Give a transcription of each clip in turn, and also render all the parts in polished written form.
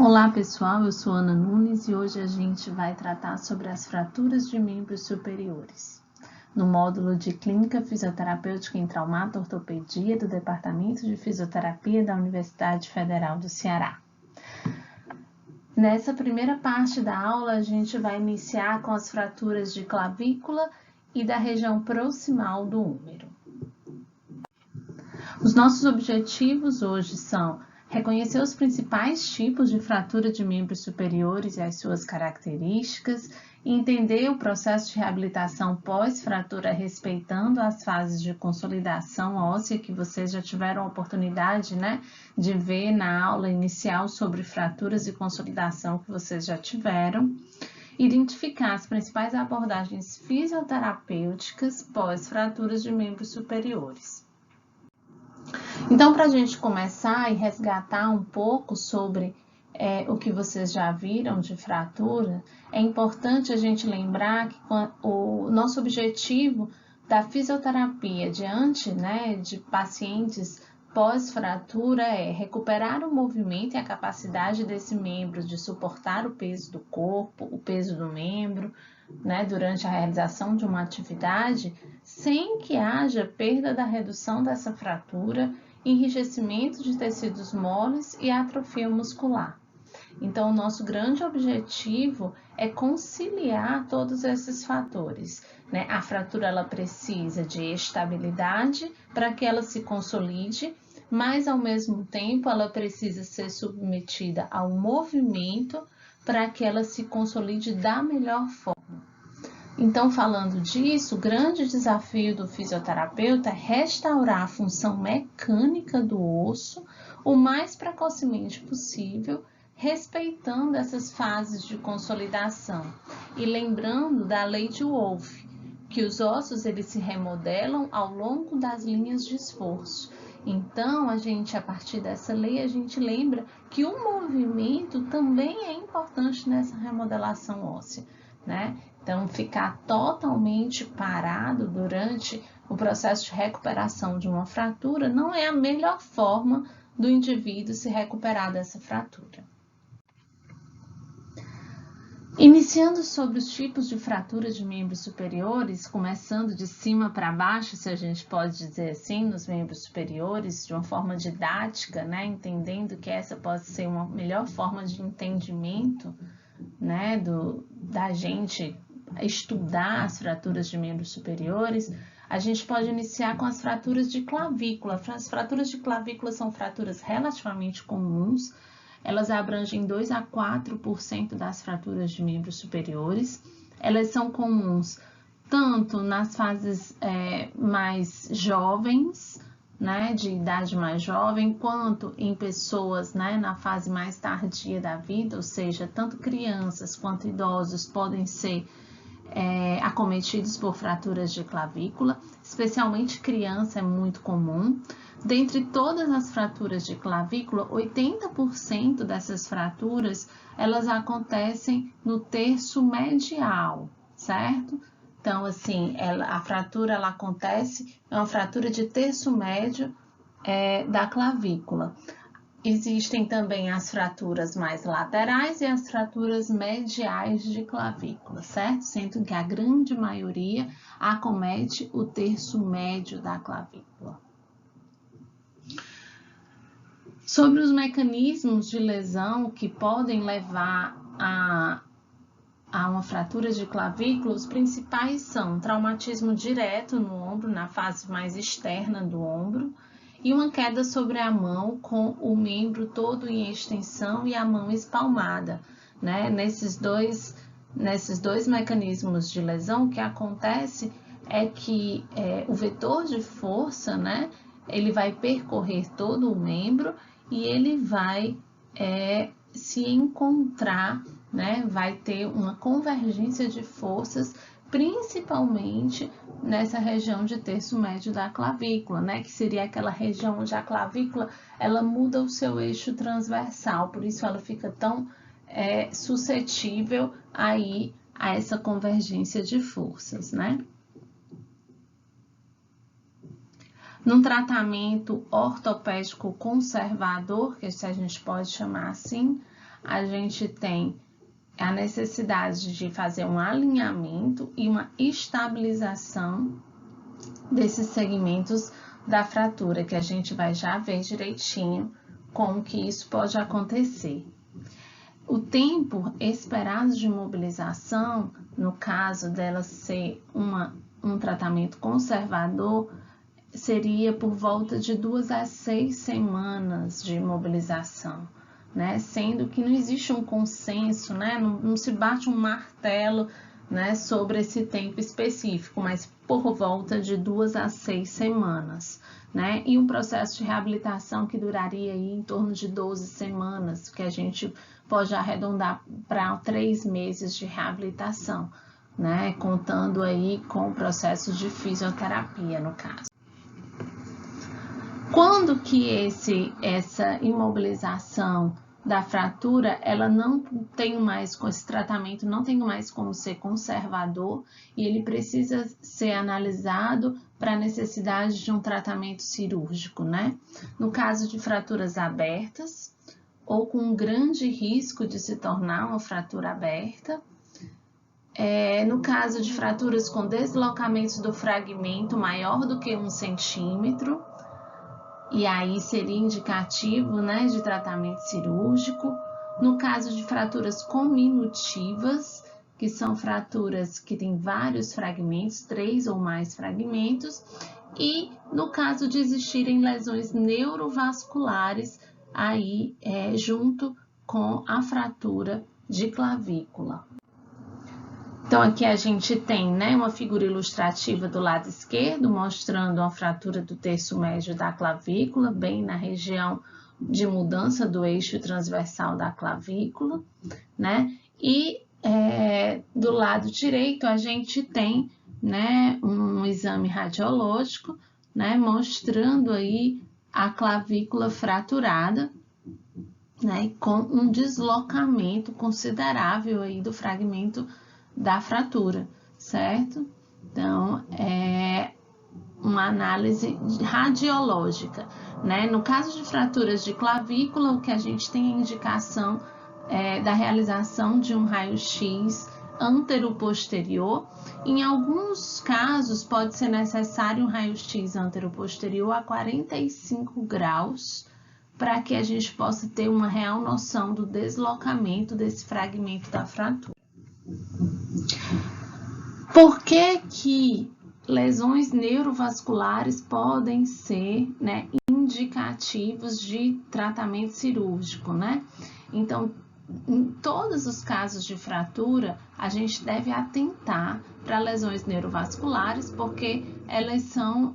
Olá pessoal, eu sou Ana Nunes e hoje a gente vai tratar sobre as fraturas de membros superiores, no módulo de Clínica Fisioterapêutica em Traumato-Ortopedia do Departamento de Fisioterapia da Universidade Federal do Ceará. Nessa primeira parte da aula, a gente vai iniciar com as fraturas de clavícula e da região proximal do úmero. Os nossos objetivos hoje são reconhecer os principais tipos de fratura de membros superiores e as suas características, entender o processo de reabilitação pós-fratura respeitando as fases de consolidação óssea que vocês já tiveram a oportunidade, de ver na aula inicial sobre fraturas e consolidação que vocês já tiveram. Identificar as principais abordagens fisioterapêuticas pós-fraturas de membros superiores. Então, para a gente começar e resgatar um pouco sobre o que vocês já viram de fratura, é importante a gente lembrar que o nosso objetivo da fisioterapia diante de pacientes pós-fratura é recuperar o movimento e a capacidade desse membro de suportar o peso do corpo, o peso do membro, durante a realização de uma atividade, sem que haja perda da redução dessa fratura, enrijecimento de tecidos moles e atrofia muscular. Então, o nosso grande objetivo é conciliar todos esses fatores. A fratura ela precisa de estabilidade para que ela se consolide, mas ao mesmo tempo ela precisa ser submetida ao movimento para que ela se consolide da melhor forma. Então, falando disso, o grande desafio do fisioterapeuta é restaurar a função mecânica do osso o mais precocemente possível, respeitando essas fases de consolidação e lembrando da lei de Wolff, que os ossos eles se remodelam ao longo das linhas de esforço. Então, a partir dessa lei, a gente lembra que o movimento também é importante nessa remodelação óssea, Então, ficar totalmente parado durante o processo de recuperação de uma fratura não é a melhor forma do indivíduo se recuperar dessa fratura. Iniciando sobre os tipos de fratura de membros superiores, começando de cima para baixo, se a gente pode dizer assim, nos membros superiores, de uma forma didática, entendendo que essa pode ser uma melhor forma de entendimento, da gente estudar as fraturas de membros superiores, a gente pode iniciar com as fraturas de clavícula. As fraturas de clavícula são fraturas relativamente comuns, elas abrangem 2 a 4% das fraturas de membros superiores. Elas são comuns tanto nas fases mais jovens, de idade mais jovem, quanto em pessoas na fase mais tardia da vida, ou seja, tanto crianças quanto idosos podem ser acometidos por fraturas de clavícula, especialmente criança é muito comum. Dentre todas as fraturas de clavícula, 80% dessas fraturas, elas acontecem no terço medial, certo? Então, assim, a fratura ela acontece, é uma fratura de terço médio da clavícula. Existem também as fraturas mais laterais e as fraturas mediais de clavícula, certo? Sendo que a grande maioria acomete o terço médio da clavícula. Sobre os mecanismos de lesão que podem levar a uma fratura de clavícula, os principais são traumatismo direto no ombro, na fase mais externa do ombro, e uma queda sobre a mão com o membro todo em extensão e a mão espalmada. Nesses dois mecanismos de lesão, o que acontece é que o vetor de força, ele vai percorrer todo o membro e ele vai se encontrar, vai ter uma convergência de forças, principalmente nessa região de terço médio da clavícula, que seria aquela região onde a clavícula ela muda o seu eixo transversal, por isso ela fica tão suscetível aí a essa convergência de forças, Num tratamento ortopédico conservador, que a gente pode chamar assim, a gente tem a necessidade de fazer um alinhamento e uma estabilização desses segmentos da fratura, que a gente vai já ver direitinho como que isso pode acontecer. O tempo esperado de mobilização, no caso dela ser um tratamento conservador, seria por volta de 2 a 6 semanas de imobilização, né? Sendo que não existe um consenso, né? Não se bate um martelo, né, sobre esse tempo específico, mas por volta de 2 a 6 semanas, né? E um processo de reabilitação que duraria aí em torno de 12 semanas, que a gente pode arredondar para 3 meses de reabilitação, né? Contando aí com o processo de fisioterapia, no caso. Quando que essa imobilização da fratura, ela não tem mais, com esse tratamento, não tem mais como ser conservador e ele precisa ser analisado para a necessidade de um tratamento cirúrgico, né? No caso de fraturas abertas ou com um grande risco de se tornar uma fratura aberta, no caso de fraturas com deslocamentos do fragmento maior do que 1 centímetro, e aí seria indicativo, né, de tratamento cirúrgico. No caso de fraturas cominutivas, que são fraturas que têm vários fragmentos, 3 ou mais fragmentos, e no caso de existirem lesões neurovasculares, aí junto com a fratura de clavícula. Então, aqui a gente tem, né, uma figura ilustrativa do lado esquerdo, mostrando uma fratura do terço médio da clavícula, bem na região de mudança do eixo transversal da clavícula, né? E do lado direito a gente tem, né, um exame radiológico, né, mostrando aí a clavícula fraturada, né, com um deslocamento considerável aí do fragmento da fratura, certo? Então, é uma análise radiológica, né? No caso de fraturas de clavícula, o que a gente tem é indicação da realização de um raio-x antero-posterior. Em alguns casos, pode ser necessário um raio-x antero-posterior a 45 graus, para que a gente possa ter uma real noção do deslocamento desse fragmento da fratura. Por que lesões neurovasculares podem ser, né, indicativos de tratamento cirúrgico, né? Então, em todos os casos de fratura, a gente deve atentar para lesões neurovasculares, porque elas são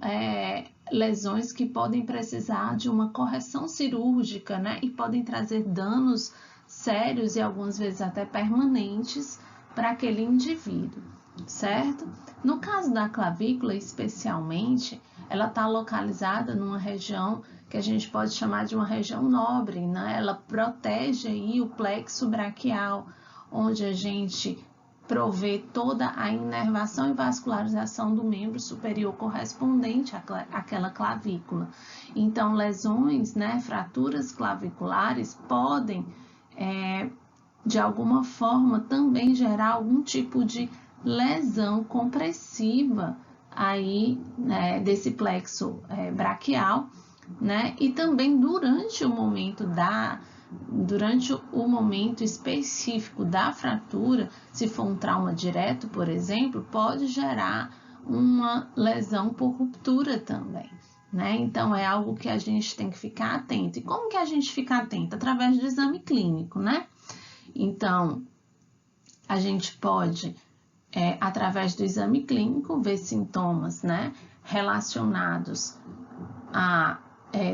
lesões que podem precisar de uma correção cirúrgica, né? E podem trazer danos sérios e algumas vezes até permanentes para aquele indivíduo, certo? No caso da clavícula, especialmente, ela está localizada numa região que a gente pode chamar de uma região nobre, né? Ela protege aí o plexo braquial, onde a gente provê toda a inervação e vascularização do membro superior correspondente àquela clavícula. Então, lesões, né, fraturas claviculares podem de alguma forma também gerar algum tipo de lesão compressiva aí, né, desse plexo braquial, né? E também durante o momento específico da fratura, se for um trauma direto, por exemplo, pode gerar uma lesão por ruptura também, né? Então, é algo que a gente tem que ficar atento. E como que a gente fica atento? Através do exame clínico, né? Então, a gente pode, através do exame clínico, ver sintomas, né, relacionados a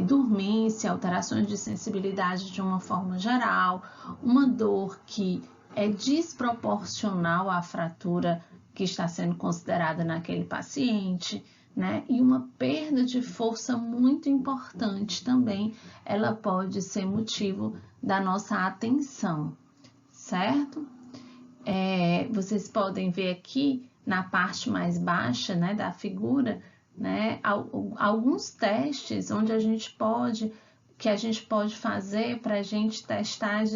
dormência, alterações de sensibilidade de uma forma geral, uma dor que é desproporcional à fratura que está sendo considerada naquele paciente, né? E uma perda de força muito importante também, ela pode ser motivo da nossa atenção, certo? Vocês podem ver aqui na parte mais baixa, né, da figura, né, alguns testes onde a gente pode que a gente pode fazer para a gente testar as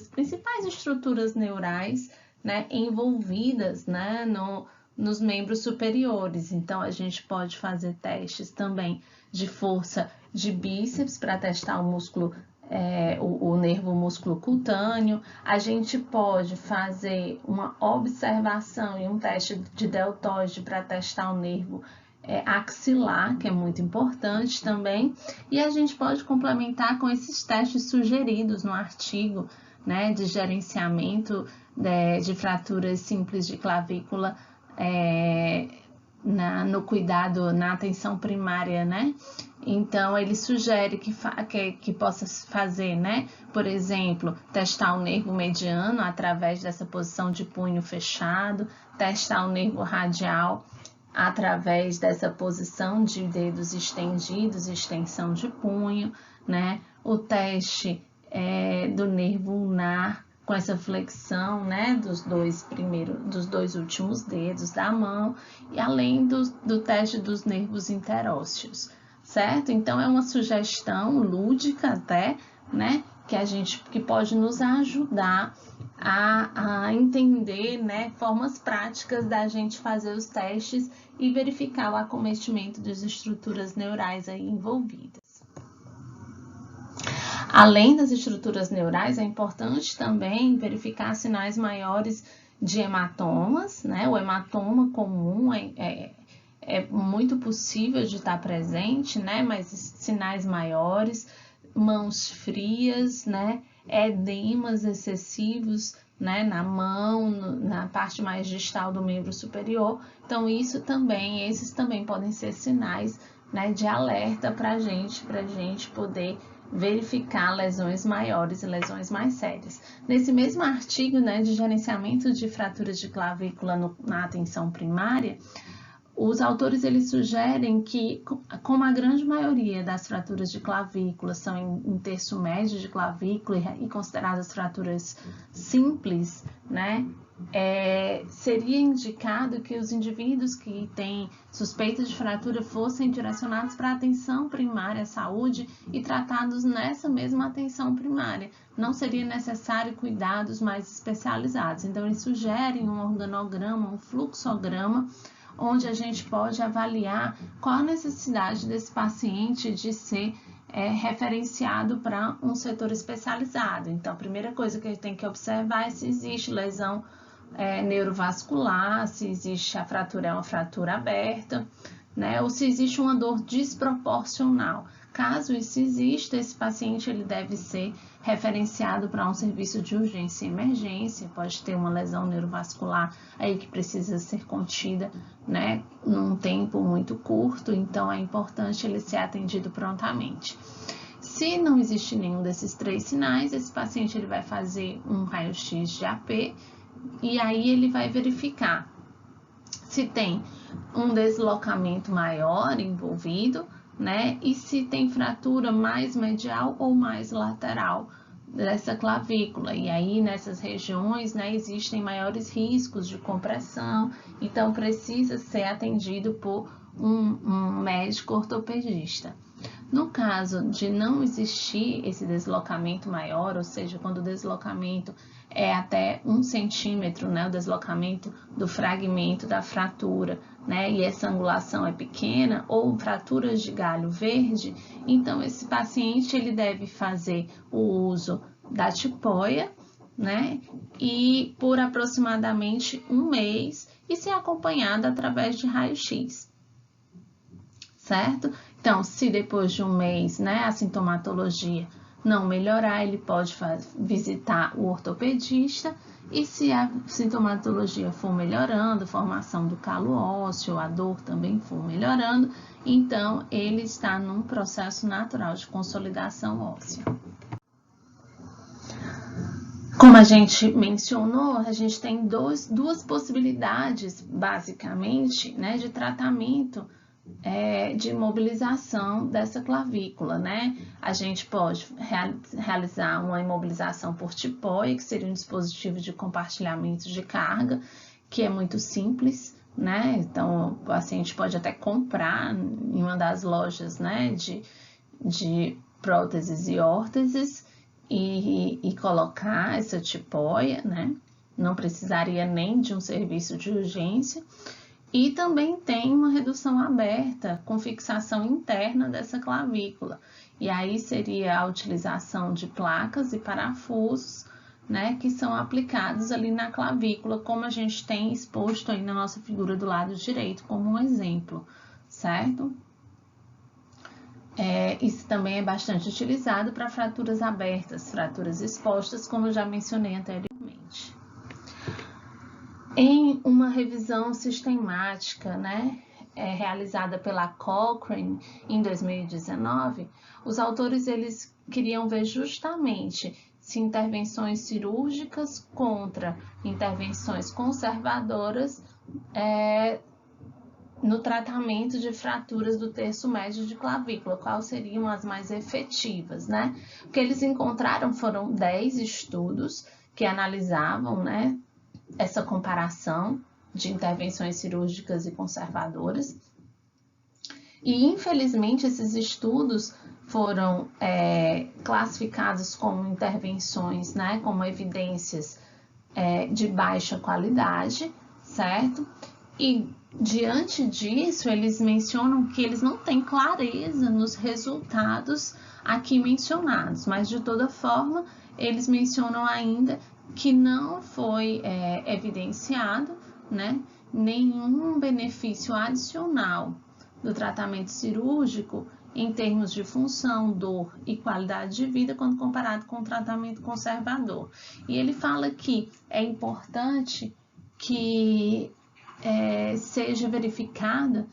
principais estruturas neurais, né, envolvidas, né, nos membros superiores. Então, a gente pode fazer testes também de força de bíceps para testar o músculo, o nervo músculo cutâneo. A gente pode fazer uma observação e um teste de deltoide para testar o nervo axilar, que é muito importante também. E a gente pode complementar com esses testes sugeridos no artigo, né, de gerenciamento de fraturas simples de clavícula no cuidado, na atenção primária, né? Então, ele sugere que possa fazer, né? Por exemplo, testar o nervo mediano através dessa posição de punho fechado, testar o nervo radial através dessa posição de dedos estendidos, extensão de punho, né? O teste do nervo ulnar com essa flexão, né, dos dois últimos dedos da mão, e além do teste dos nervos interósseos, certo? Então, é uma sugestão lúdica até, né, que pode nos ajudar a entender, né, formas práticas da gente fazer os testes e verificar o acometimento das estruturas neurais aí envolvidas. Além das estruturas neurais, é importante também verificar sinais maiores de hematomas, né? O hematoma comum é muito possível de estar presente, né? Mas sinais maiores, mãos frias, né? Edemas excessivos, né? Na mão, na parte mais distal do membro superior. Então, esses também podem ser sinais, né, de alerta para a gente poder verificar lesões maiores e lesões mais sérias. Nesse mesmo artigo, né, de gerenciamento de fraturas de clavícula na atenção primária, os autores eles sugerem que, como a grande maioria das fraturas de clavícula são em terço médio de clavícula e consideradas fraturas simples, né, seria indicado que os indivíduos que têm suspeita de fratura fossem direcionados para a atenção primária à saúde e tratados nessa mesma atenção primária. Não seria necessário cuidados mais especializados. Então, eles sugerem um organograma, um fluxograma, onde a gente pode avaliar qual a necessidade desse paciente de ser referenciado para um setor especializado. Então, a primeira coisa que a gente tem que observar é se existe lesão neurovascular, se existe a fratura é uma fratura aberta, né, ou se existe uma dor desproporcional. Caso isso exista, esse paciente ele deve ser referenciado para um serviço de urgência e emergência, pode ter uma lesão neurovascular aí que precisa ser contida, né, num tempo muito curto, então é importante ele ser atendido prontamente. Se não existe nenhum desses três sinais, esse paciente ele vai fazer um raio-x de AP e aí ele vai verificar se tem um deslocamento maior envolvido, né? E se tem fratura mais medial ou mais lateral dessa clavícula. E aí, nessas regiões, né, existem maiores riscos de compressão, então precisa ser atendido por um médico ortopedista. No caso de não existir esse deslocamento maior, ou seja, quando o deslocamento é até 1 centímetro, né, o deslocamento do fragmento da fratura, né, e essa angulação é pequena, ou fraturas de galho verde, então esse paciente ele deve fazer o uso da tipoia, né, e por aproximadamente 1 mês e ser acompanhado através de raio-x, certo? Então, se depois de 1 mês, né, a sintomatologia não melhorar, ele pode visitar o ortopedista e se a sintomatologia for melhorando, formação do calo ósseo, a dor também for melhorando, então ele está num processo natural de consolidação óssea. Como a gente mencionou, a gente tem duas possibilidades, basicamente, né, de tratamento de imobilização dessa clavícula, né? A gente pode realizar uma imobilização por tipoia, que seria um dispositivo de compartilhamento de carga, que é muito simples, né? Então, o paciente pode até comprar em uma das lojas, né, de próteses e órteses e colocar essa tipóia, né? Não precisaria nem de um serviço de urgência. E também tem uma redução aberta com fixação interna dessa clavícula. E aí seria a utilização de placas e parafusos, né, que são aplicados ali na clavícula, como a gente tem exposto aí na nossa figura do lado direito, como um exemplo, certo? Isso também é bastante utilizado para fraturas abertas, fraturas expostas, como eu já mencionei anteriormente. Em uma revisão sistemática, né, realizada pela Cochrane em 2019, os autores eles queriam ver justamente se intervenções cirúrgicas contra intervenções conservadoras no tratamento de fraturas do terço médio de clavícula, quais seriam as mais efetivas, né? O que eles encontraram foram 10 estudos que analisavam, né, essa comparação de intervenções cirúrgicas e conservadoras. E, infelizmente, esses estudos foram classificados como intervenções, né, como evidências de baixa qualidade, certo? E, diante disso, eles mencionam que eles não têm clareza nos resultados aqui mencionados, mas, de toda forma, eles mencionam ainda que não foi evidenciado, né, nenhum benefício adicional do tratamento cirúrgico em termos de função, dor e qualidade de vida quando comparado com o tratamento conservador. E ele fala que é importante que seja verificada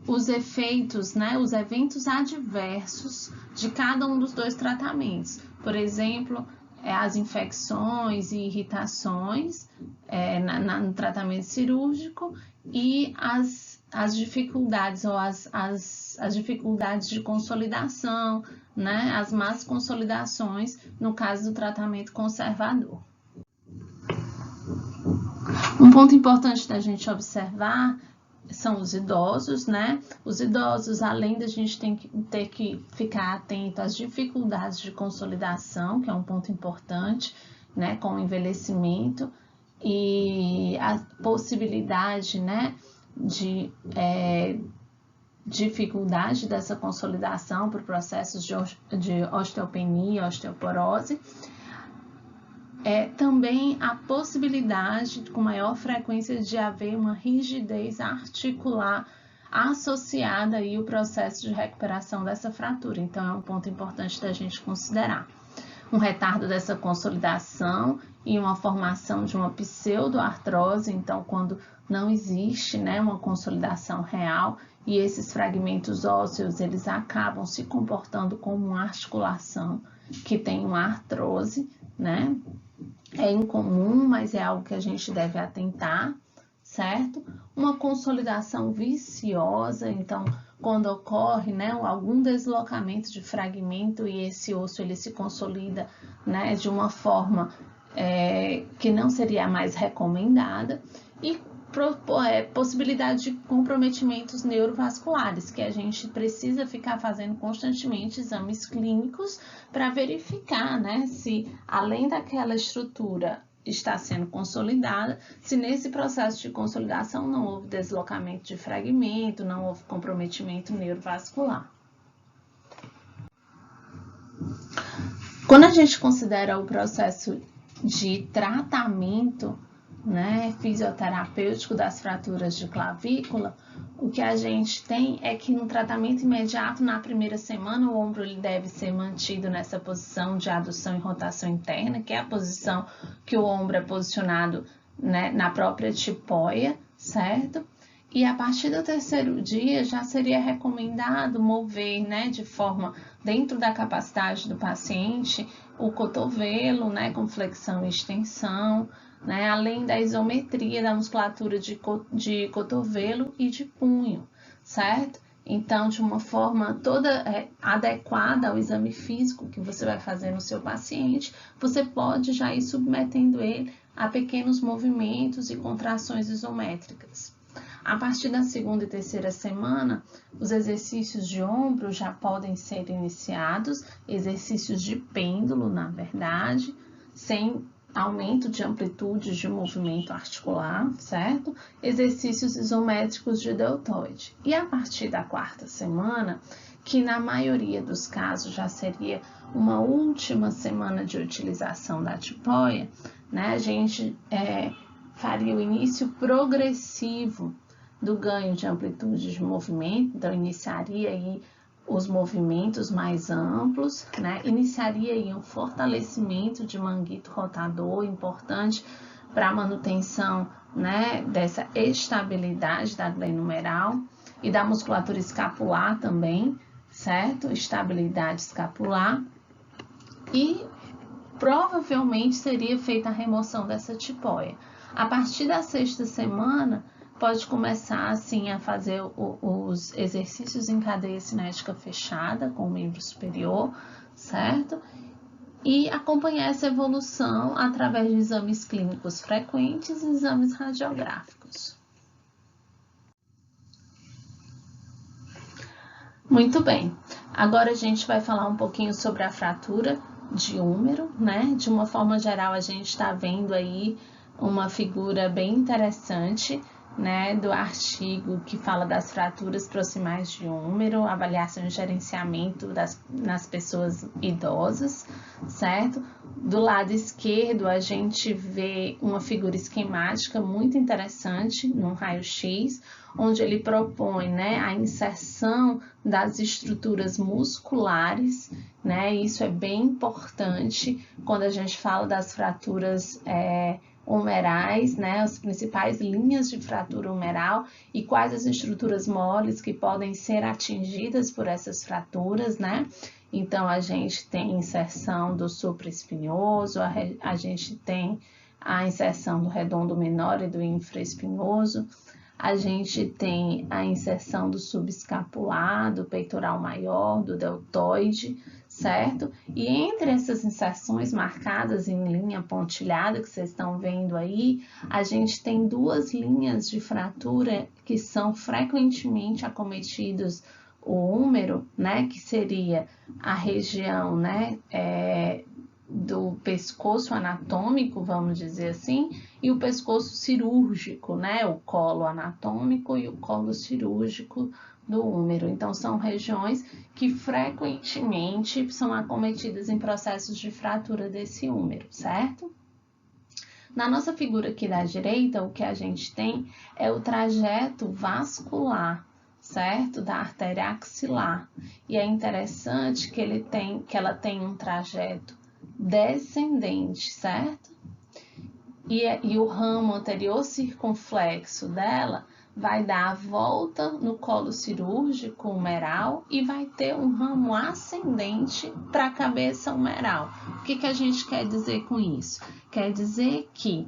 os efeitos, né, os eventos adversos de cada um dos dois tratamentos. Por exemplo, as infecções e irritações no tratamento cirúrgico e as dificuldades ou as dificuldades de consolidação, né, as más consolidações no caso do tratamento conservador. Um ponto importante da gente observar são os idosos, né? Os idosos, além da gente ter que ficar atento às dificuldades de consolidação, que é um ponto importante, né, com o envelhecimento, e a possibilidade, né, de dificuldade dessa consolidação por processos de osteopenia, osteoporose. Também a possibilidade, com maior frequência, de haver uma rigidez articular associada aí ao processo de recuperação dessa fratura. Então, é um ponto importante da gente considerar. Um retardo dessa consolidação e uma formação de uma pseudoartrose, então, quando não existe, né, uma consolidação real e esses fragmentos ósseos, eles acabam se comportando como uma articulação que tem uma artrose, né? É incomum, mas é algo que a gente deve atentar, certo? Uma consolidação viciosa, então, quando ocorre, né, algum deslocamento de fragmento e esse osso ele se consolida, né, de uma forma que não seria a mais recomendada, e possibilidade de comprometimentos neurovasculares, que a gente precisa ficar fazendo constantemente exames clínicos para verificar, né, se além daquela estrutura está sendo consolidada, se nesse processo de consolidação não houve deslocamento de fragmento, não houve comprometimento neurovascular. Quando a gente considera o processo de tratamento, né, fisioterapêutico das fraturas de clavícula, o que a gente tem é que no tratamento imediato, na primeira semana, o ombro ele deve ser mantido nessa posição de adução e rotação interna, que é a posição que o ombro é posicionado, né, na própria tipóia, certo? E a partir do terceiro dia já seria recomendado mover, né, de forma dentro da capacidade do paciente o cotovelo, né, com flexão e extensão, né, além da isometria da musculatura de cotovelo e de punho, certo? Então, de uma forma toda adequada ao exame físico que você vai fazer no seu paciente, você pode já ir submetendo ele a pequenos movimentos e contrações isométricas. A partir da segunda e terceira semana, os exercícios de ombro já podem ser iniciados, exercícios de pêndulo, na verdade, sem aumento de amplitude de movimento articular, certo? Exercícios isométricos de deltoide. E a partir da quarta semana, que na maioria dos casos já seria uma última semana de utilização da tipoia, né? A gente faria o início progressivo do ganho de amplitude de movimento, então iniciaria aí os movimentos mais amplos, né? Iniciaria aí um fortalecimento de manguito rotador, importante para a manutenção, né, dessa estabilidade da glenohumeral e da musculatura escapular também, certo? Estabilidade escapular. E provavelmente seria feita a remoção dessa tipoia. A partir da sexta semana, pode começar assim a fazer os exercícios em cadeia cinética fechada com o membro superior, certo? E acompanhar essa evolução através de exames clínicos frequentes e exames radiográficos. Muito bem, agora a gente vai falar um pouquinho sobre a fratura de húmero, né? De uma forma geral, a gente está vendo aí uma figura bem interessante, né, do artigo que fala das fraturas proximais de húmero, avaliação e gerenciamento nas pessoas idosas, certo? Do lado esquerdo, a gente vê uma figura esquemática muito interessante, num raio-x, onde ele propõe, né, a inserção das estruturas musculares, né? Isso é bem importante quando a gente fala das fraturas humerais, né, as principais linhas de fratura humeral e quais as estruturas moles que podem ser atingidas por essas fraturas, né? Então, a gente tem inserção do supraespinhoso, a gente tem a inserção do redondo menor e do infraespinhoso, a gente tem a inserção do subescapular, do peitoral maior, do deltoide, certo? E entre essas inserções marcadas em linha pontilhada que vocês estão vendo aí, a gente tem duas linhas de fratura que são frequentemente acometidos o húmero, né? Que seria a região, né? Do pescoço anatômico, vamos dizer assim, e o pescoço cirúrgico, né? O colo anatômico e o colo cirúrgico do húmero. Então, são regiões que frequentemente são acometidas em processos de fratura desse húmero, certo? Na nossa figura aqui da direita, o que a gente tem é o trajeto vascular, certo? Da artéria axilar. E é interessante que ela tem um trajeto descendente, certo? E o ramo anterior circunflexo dela vai dar a volta no colo cirúrgico humeral e vai ter um ramo ascendente para a cabeça humeral. O que a gente quer dizer com isso? Quer dizer que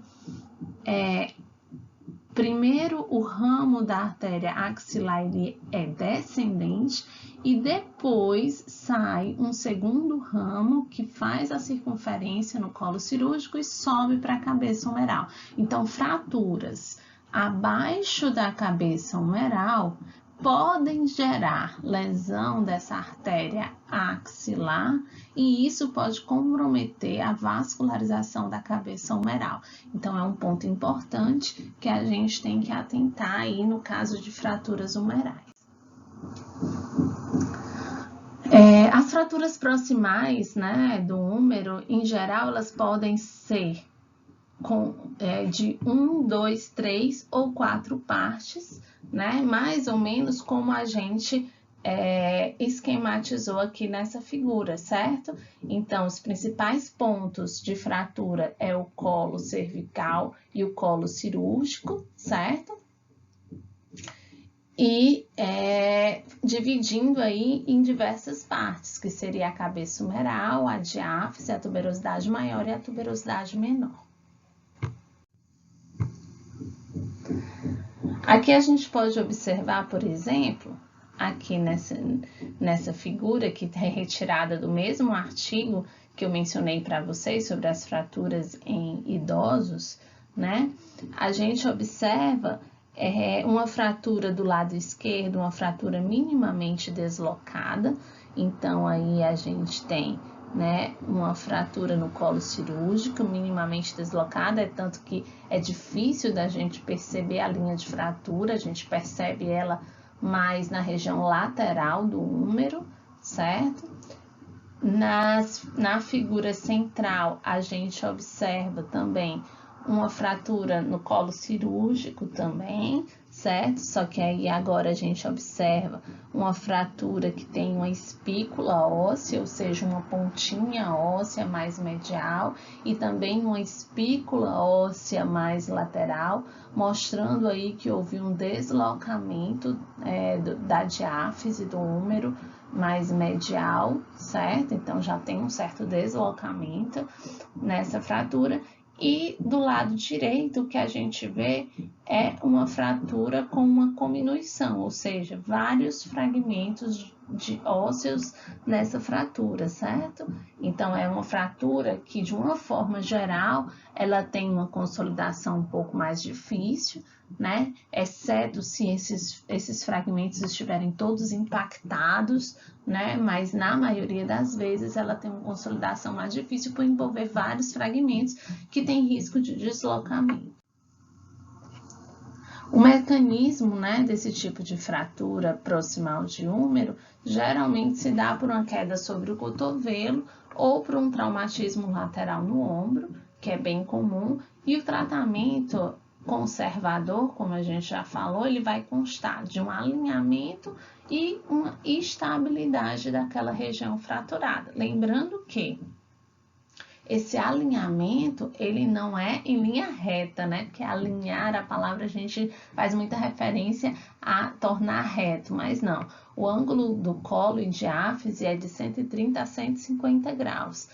primeiro o ramo da artéria axilar ele é descendente e depois sai um segundo ramo que faz a circunferência no colo cirúrgico e sobe para a cabeça humeral. Então, fraturas abaixo da cabeça humeral podem gerar lesão dessa artéria axilar e isso pode comprometer a vascularização da cabeça humeral. Então, é um ponto importante que a gente tem que atentar aí no caso de fraturas humerais. As fraturas proximais, né, do húmero, em geral, elas podem ser de 1, 2, 3 ou 4 partes, né? Mais ou menos como a gente esquematizou aqui nessa figura, certo? Então, os principais pontos de fratura é o colo cervical e o colo cirúrgico, certo? E dividindo aí em diversas partes, que seria a cabeça humeral, a diáfise, a tuberosidade maior e a tuberosidade menor. Aqui a gente pode observar, por exemplo, aqui nessa figura que é retirada do mesmo artigo que eu mencionei para vocês sobre as fraturas em idosos, né? A gente observa Uma fratura do lado esquerdo, uma fratura minimamente deslocada, então aí a gente tem, né, uma fratura no colo cirúrgico minimamente deslocada, tanto que é difícil da gente perceber a linha de fratura, a gente percebe ela mais na região lateral do úmero, certo? Na figura central, a gente observa também uma fratura no colo cirúrgico também, certo? Só que aí agora a gente observa uma fratura que tem uma espícula óssea, ou seja, uma pontinha óssea mais medial e também uma espícula óssea mais lateral, mostrando aí que houve um deslocamento da diáfise do úmero mais medial, certo? Então já tem um certo deslocamento nessa fratura. E do lado direito, o que a gente vê é uma fratura com uma cominuição, ou seja, vários fragmentos de ósseos nessa fratura, certo? Então, é uma fratura que, de uma forma geral, ela tem uma consolidação um pouco mais difícil, né? Exceto se esses fragmentos estiverem todos impactados, né? Mas na maioria das vezes ela tem uma consolidação mais difícil por envolver vários fragmentos que tem risco de deslocamento. O mecanismo, né, desse tipo de fratura proximal de úmero geralmente se dá por uma queda sobre o cotovelo ou por um traumatismo lateral no ombro, que é bem comum, e o tratamento conservador, como a gente já falou, ele vai constar de um alinhamento e uma estabilidade daquela região fraturada. Lembrando que esse alinhamento, ele não é em linha reta, né? Porque alinhar, a palavra a gente faz muita referência a tornar reto, mas não. O ângulo do colo e diáfise é de 130 a 150 graus.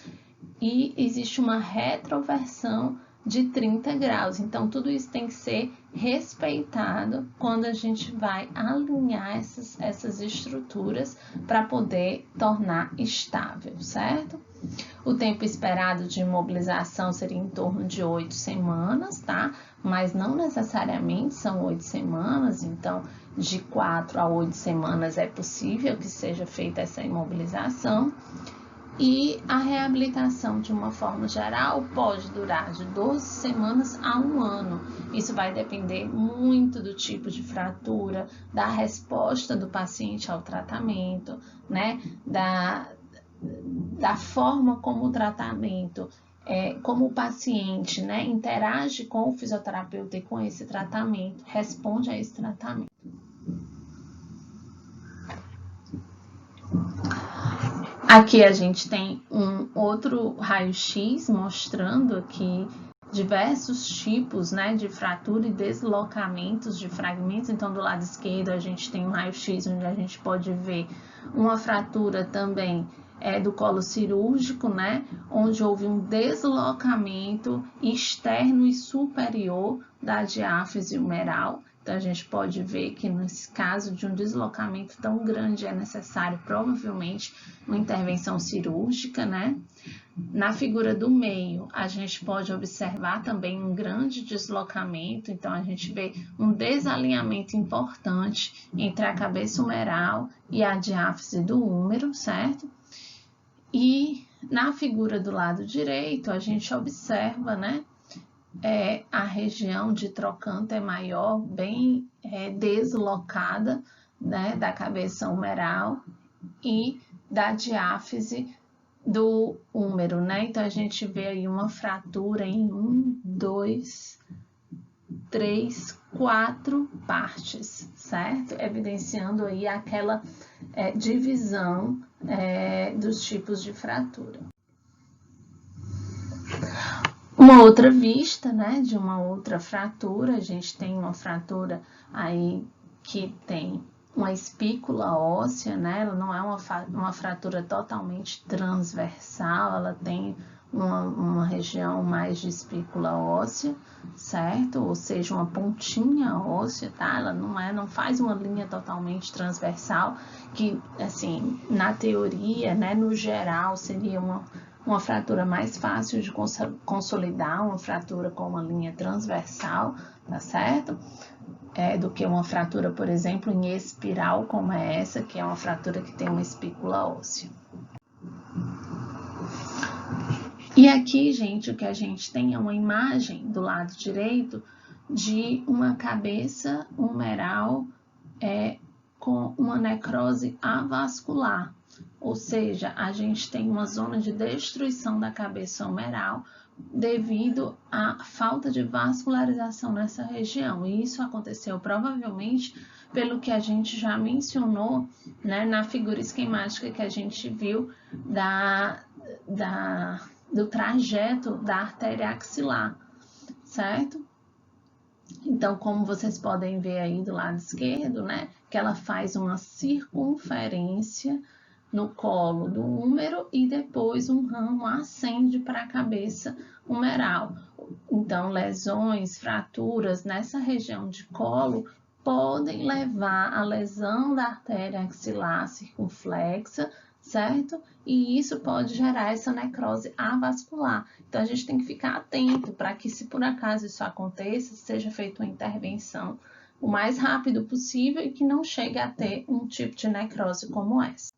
E existe uma retroversão de 30 graus. Então, tudo isso tem que ser respeitado quando a gente vai alinhar essas estruturas para poder tornar estável, certo? O tempo esperado de imobilização seria em torno de 8 semanas, tá? Mas não necessariamente são 8 semanas, então de 4 a 8 semanas é possível que seja feita essa imobilização. E a reabilitação, de uma forma geral, pode durar de 12 semanas a 1 ano. Isso vai depender muito do tipo de fratura, da resposta do paciente ao tratamento, né? Da forma como o tratamento, como o paciente, né, interage com o fisioterapeuta e com esse tratamento, responde a esse tratamento. Aqui a gente tem um outro raio-x mostrando aqui diversos tipos, né, de fratura e deslocamentos de fragmentos. Então, do lado esquerdo a gente tem um raio-x onde a gente pode ver uma fratura também do colo cirúrgico, né, onde houve um deslocamento externo e superior da diáfise humeral. Então, a gente pode ver que nesse caso de um deslocamento tão grande é necessário provavelmente uma intervenção cirúrgica, né? Na figura do meio, a gente pode observar também um grande deslocamento, então a gente vê um desalinhamento importante entre a cabeça humeral e a diáfise do úmero, certo? E na figura do lado direito, a gente observa, né, a região de trocânter maior, bem deslocada, né, da cabeça humeral e da diáfise do úmero, né? Então, a gente vê aí uma fratura em 1, 2, 3, 4 partes, certo? Evidenciando aí aquela divisão dos tipos de fratura. Uma outra vista, né, de uma outra fratura, a gente tem uma fratura aí que tem uma espícula óssea, né, ela não é uma fratura totalmente transversal, ela tem uma região mais de espícula óssea, certo? Ou seja, uma pontinha óssea, tá? Ela não faz uma linha totalmente transversal, que, assim, na teoria, né, no geral, seria uma fratura mais fácil de consolidar, uma fratura com uma linha transversal, tá certo? do que uma fratura, por exemplo, em espiral, como é essa, que é uma fratura que tem uma espícula óssea. E aqui, gente, o que a gente tem é uma imagem do lado direito de uma cabeça humeral com uma necrose avascular, ou seja, a gente tem uma zona de destruição da cabeça humeral devido à falta de vascularização nessa região. E isso aconteceu provavelmente pelo que a gente já mencionou, né, na figura esquemática que a gente viu do trajeto da artéria axilar, certo? Então, como vocês podem ver aí do lado esquerdo, né, que ela faz uma circunferência no colo do úmero e depois um ramo ascende para a cabeça humeral. Então, lesões, fraturas nessa região de colo podem levar à lesão da artéria axilar circunflexa, certo? E isso pode gerar essa necrose avascular. Então, a gente tem que ficar atento para que, se por acaso isso aconteça, seja feita uma intervenção o mais rápido possível e que não chegue a ter um tipo de necrose como essa.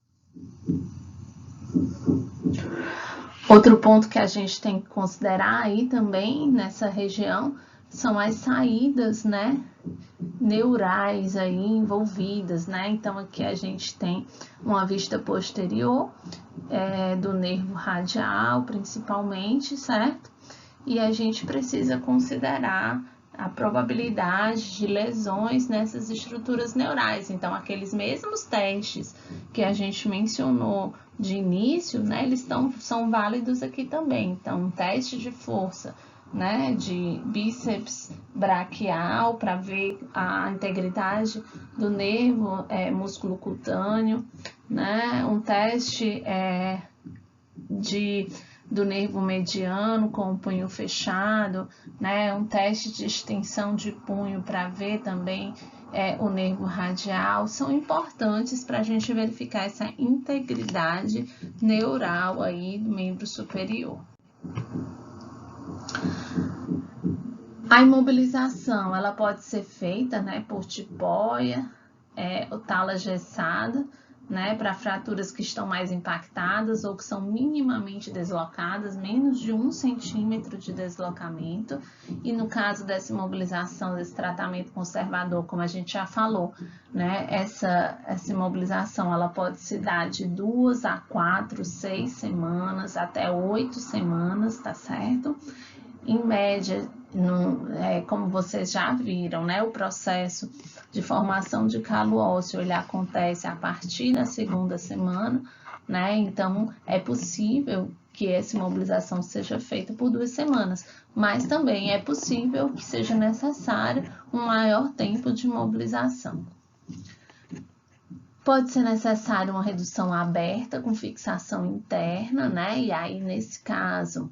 Outro ponto que a gente tem que considerar aí também nessa região são as saídas, né, neurais aí envolvidas, né? Então aqui a gente tem uma vista posterior do nervo radial, principalmente, certo? E a gente precisa considerar a probabilidade de lesões nessas estruturas neurais. Então, aqueles mesmos testes que a gente mencionou de início, né, eles são válidos aqui também. Então, um teste de força, né, de bíceps braquial para ver a integridade do nervo músculo cutâneo, né, um teste do nervo mediano com o punho fechado, né, um teste de extensão de punho para ver também o nervo radial, são importantes para a gente verificar essa integridade neural aí do membro superior. A imobilização, ela pode ser feita, né, por tipóia ou tala gessada, né, para fraturas que estão mais impactadas ou que são minimamente deslocadas, menos de 1 centímetro de deslocamento. E no caso dessa imobilização, desse tratamento conservador, como a gente já falou, né, essa imobilização ela pode se dar de 2 a 4, 6 semanas, até 8 semanas, tá certo? Em média, como vocês já viram, né, o processo de formação de calo ósseo ele acontece a partir da 2ª semana, né? Então é possível que essa imobilização seja feita por 2 semanas, mas também é possível que seja necessário um maior tempo de imobilização. Pode ser necessário uma redução aberta com fixação interna, né? E aí, nesse caso,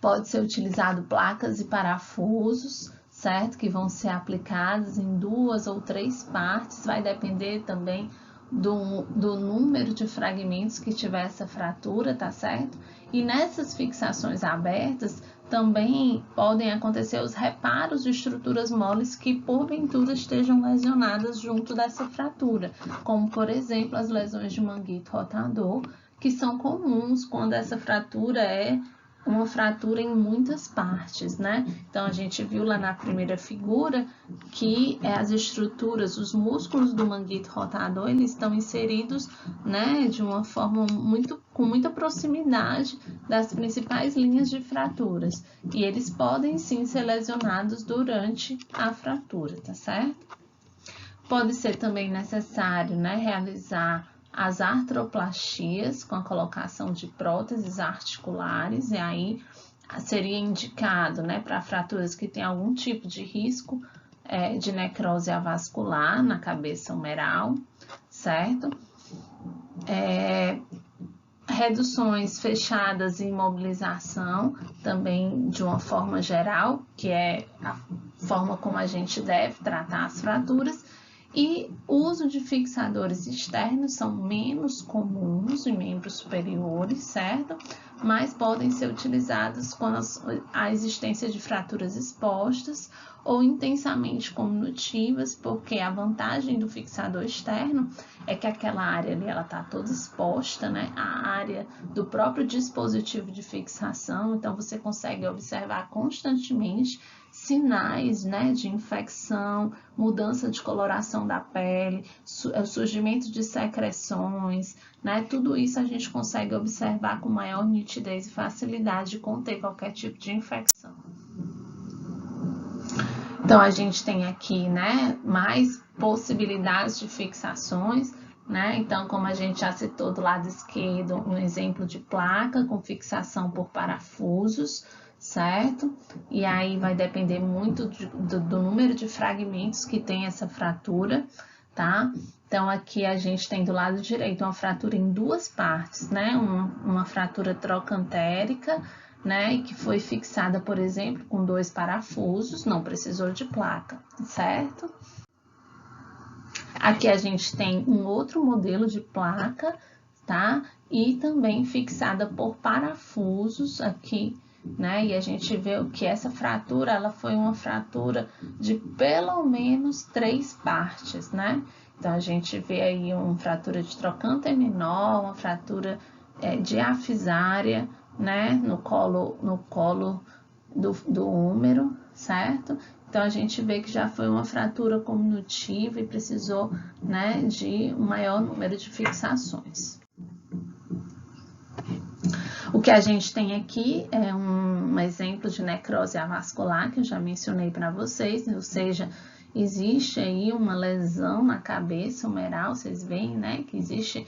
pode ser utilizado placas e parafusos, certo? Que vão ser aplicadas em 2 ou 3 partes, vai depender também do número de fragmentos que tiver essa fratura, tá certo? E nessas fixações abertas também podem acontecer os reparos de estruturas moles que porventura estejam lesionadas junto dessa fratura, como por exemplo as lesões de manguito rotador, que são comuns quando essa fratura é uma fratura em muitas partes, né? Então, a gente viu lá na primeira figura que as estruturas, os músculos do manguito rotador, eles estão inseridos, né, de uma forma com muita proximidade das principais linhas de fraturas. E eles podem, sim, ser lesionados durante a fratura, tá certo? Pode ser também necessário, né, realizar as artroplastias com a colocação de próteses articulares, e aí seria indicado, né, para fraturas que têm algum tipo de risco de necrose avascular na cabeça humeral, certo? Reduções fechadas e imobilização, também de uma forma geral, que é a forma como a gente deve tratar as fraturas. E o uso de fixadores externos são menos comuns em membros superiores, certo? Mas podem ser utilizados com a existência de fraturas expostas ou intensamente cominutivas, porque a vantagem do fixador externo é que aquela área ali ela está toda exposta, né? A área do próprio dispositivo de fixação, então você consegue observar constantemente sinais, né, de infecção, mudança de coloração da pele, surgimento de secreções, né? Tudo isso a gente consegue observar com maior nitidez e facilidade de conter qualquer tipo de infecção. Então, a gente tem aqui, né, mais possibilidades de fixações, né? Então, como a gente já citou do lado esquerdo, um exemplo de placa com fixação por parafusos, certo? E aí vai depender muito do número de fragmentos que tem essa fratura, tá? Então, aqui a gente tem do lado direito uma fratura em duas partes, né? Uma fratura trocantérica, né? E que foi fixada, por exemplo, com 2 parafusos, não precisou de placa, certo? Aqui a gente tem um outro modelo de placa, tá? E também fixada por parafusos aqui, né? E a gente vê que essa fratura, ela foi uma fratura de pelo menos 3 partes, né? Então, a gente vê aí uma fratura de trocânter menor, uma fratura diafisária, né? No colo do úmero, certo? Então, a gente vê que já foi uma fratura cominutiva e precisou, né, de um maior número de fixações. O que a gente tem aqui é um exemplo de necrose avascular, que eu já mencionei para vocês, ou seja, existe aí uma lesão na cabeça humeral, vocês veem, né, que existe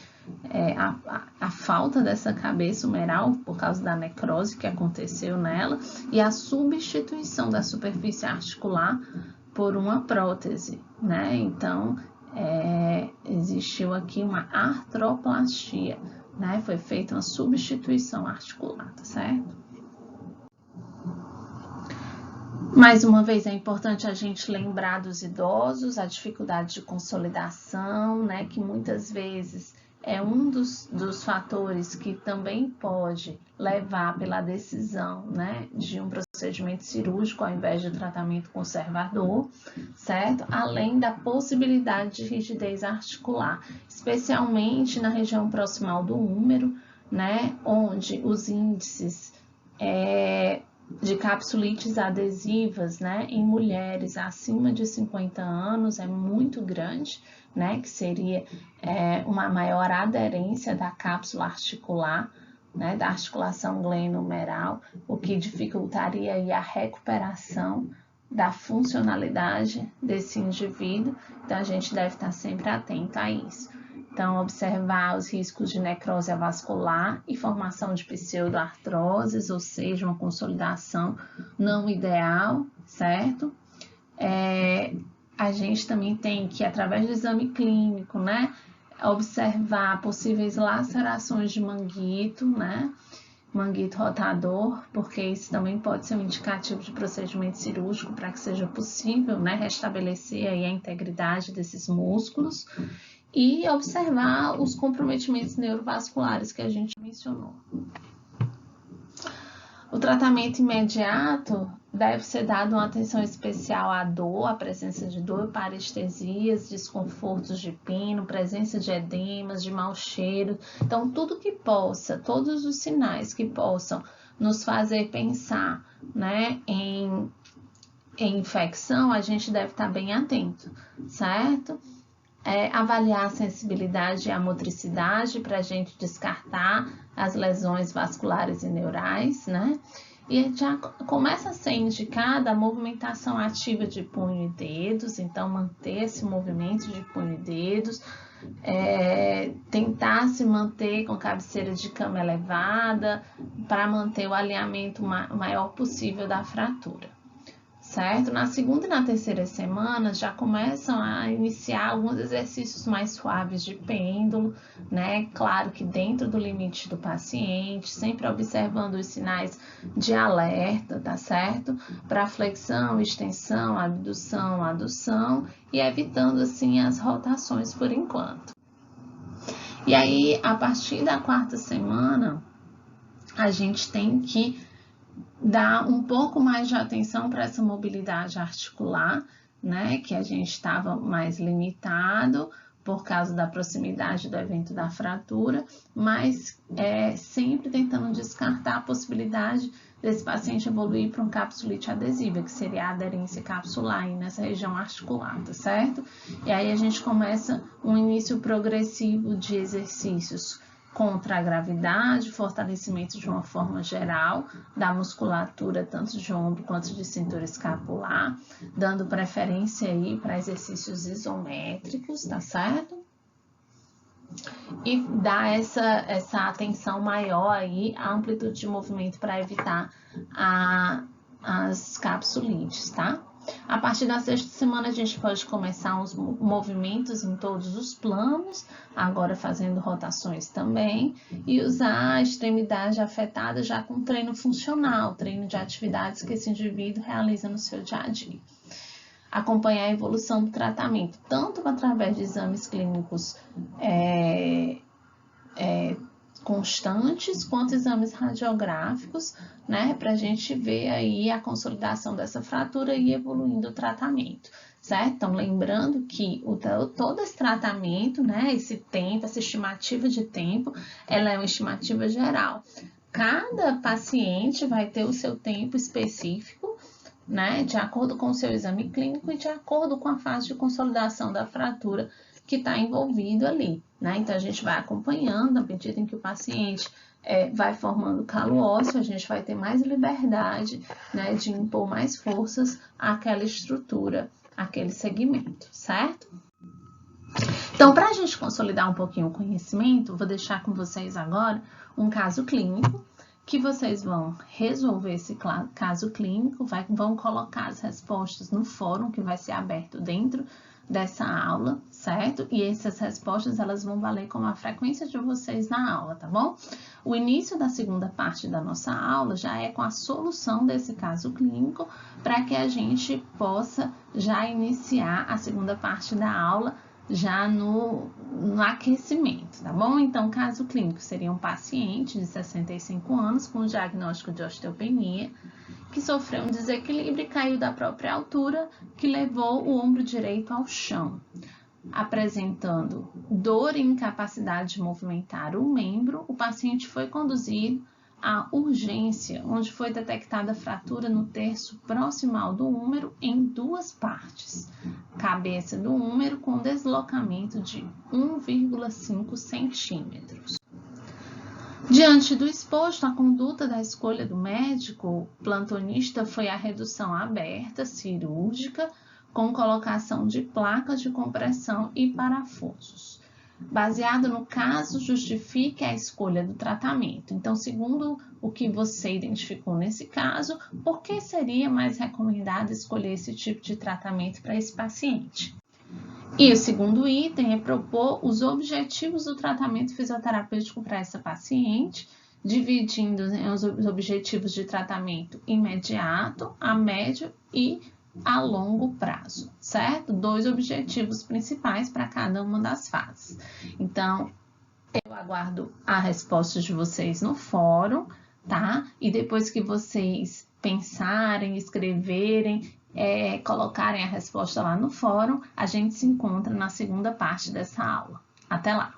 a falta dessa cabeça humeral por causa da necrose que aconteceu nela e a substituição da superfície articular por uma prótese, né? Então, existiu aqui uma artroplastia, né? Foi feita uma substituição articular, tá certo? Mais uma vez, é importante a gente lembrar dos idosos, a dificuldade de consolidação, né? Que muitas vezes é um dos fatores que também pode levar pela decisão, né, de um procedimento cirúrgico ao invés de tratamento conservador, certo? Além da possibilidade de rigidez articular, especialmente na região proximal do úmero, né, onde os índices de capsulites adesivas, né, em mulheres acima de 50 anos é muito grande, né, que seria uma maior aderência da cápsula articular, né, da articulação glenohumeral, o que dificultaria aí a recuperação da funcionalidade desse indivíduo. Então, a gente deve estar sempre atento a isso. Então, observar os riscos de necrose avascular e formação de pseudoartroses, ou seja, uma consolidação não ideal, certo? A gente também tem que, através do exame clínico, né, observar possíveis lacerações de manguito, né, manguito rotador, porque isso também pode ser um indicativo de procedimento cirúrgico para que seja possível, né, restabelecer aí a integridade desses músculos e observar os comprometimentos neurovasculares que a gente mencionou. O tratamento imediato deve ser dado uma atenção especial à dor, à presença de dor, parestesias, desconfortos de pino, presença de edemas, de mau cheiro. Então, tudo que possa, todos os sinais que possam nos fazer pensar, né, em infecção, a gente deve estar bem atento, certo? Avaliar a sensibilidade e a motricidade para a gente descartar as lesões vasculares e neurais, né? E já começa a ser indicada a movimentação ativa de punho e dedos, então manter esse movimento de punho e dedos, tentar se manter com cabeceira de cama elevada para manter o alinhamento maior possível da fratura. Certo? Na segunda e na terceira semana já começam a iniciar alguns exercícios mais suaves de pêndulo, né? Claro que dentro do limite do paciente, sempre observando os sinais de alerta, tá certo? Para flexão, extensão, abdução, adução e evitando assim as rotações por enquanto. E aí, a partir da quarta semana, a gente tem que dar um pouco mais de atenção para essa mobilidade articular, né, que a gente estava mais limitado por causa da proximidade do evento da fratura, mas sempre tentando descartar a possibilidade desse paciente evoluir para um capsulite adesiva, que seria a aderência capsular aí nessa região articular, tá certo? E aí a gente começa um início progressivo de exercícios contra a gravidade, fortalecimento de uma forma geral da musculatura, tanto de ombro quanto de cintura escapular, dando preferência aí para exercícios isométricos, tá certo? E dar essa atenção maior aí à amplitude de movimento para evitar as capsulites, tá? A partir da sexta semana, a gente pode começar os movimentos em todos os planos, agora fazendo rotações também, e usar a extremidade afetada já com treino funcional, treino de atividades que esse indivíduo realiza no seu dia a dia. Acompanhar a evolução do tratamento, tanto através de exames clínicos constantes, quanto exames radiográficos, né, para a gente ver aí a consolidação dessa fratura e evoluindo o tratamento, certo? Então, lembrando que todo esse tratamento, né, esse tempo, essa estimativa de tempo, ela é uma estimativa geral. Cada paciente vai ter o seu tempo específico, né, de acordo com o seu exame clínico e de acordo com a fase de consolidação da fratura que está envolvido ali, né? Então, a gente vai acompanhando, à medida em que o paciente vai formando calo ósseo, a gente vai ter mais liberdade, né, de impor mais forças àquela estrutura, àquele segmento, certo? Então, para a gente consolidar um pouquinho o conhecimento, vou deixar com vocês agora um caso clínico, que vocês vão resolver esse caso clínico, vão colocar as respostas no fórum que vai ser aberto dentro dessa aula, certo? E essas respostas, elas vão valer como a frequência de vocês na aula, tá bom? O início da segunda parte da nossa aula já é com a solução desse caso clínico, para que a gente possa já iniciar a segunda parte da aula já no aquecimento, tá bom? Então, caso clínico seria um paciente de 65 anos com diagnóstico de osteopenia, que sofreu um desequilíbrio e caiu da própria altura, que levou o ombro direito ao chão, apresentando dor e incapacidade de movimentar o membro. O paciente foi conduzido à urgência, onde foi detectada fratura no terço proximal do húmero em duas partes, cabeça do húmero com deslocamento de 1,5 centímetros. Diante do exposto, a conduta da escolha do médico plantonista foi a redução aberta, cirúrgica, com colocação de placas de compressão e parafusos. Baseado no caso, justifique a escolha do tratamento. Então, segundo o que você identificou nesse caso, por que seria mais recomendado escolher esse tipo de tratamento para esse paciente? E o segundo item é propor os objetivos do tratamento fisioterapêutico para essa paciente, dividindo os objetivos de tratamento imediato, a médio e a longo prazo, certo? 2 objetivos principais para cada uma das fases. Então, eu aguardo a resposta de vocês no fórum, tá? E depois que vocês pensarem, escreverem, colocarem a resposta lá no fórum, a gente se encontra na segunda parte dessa aula. Até lá!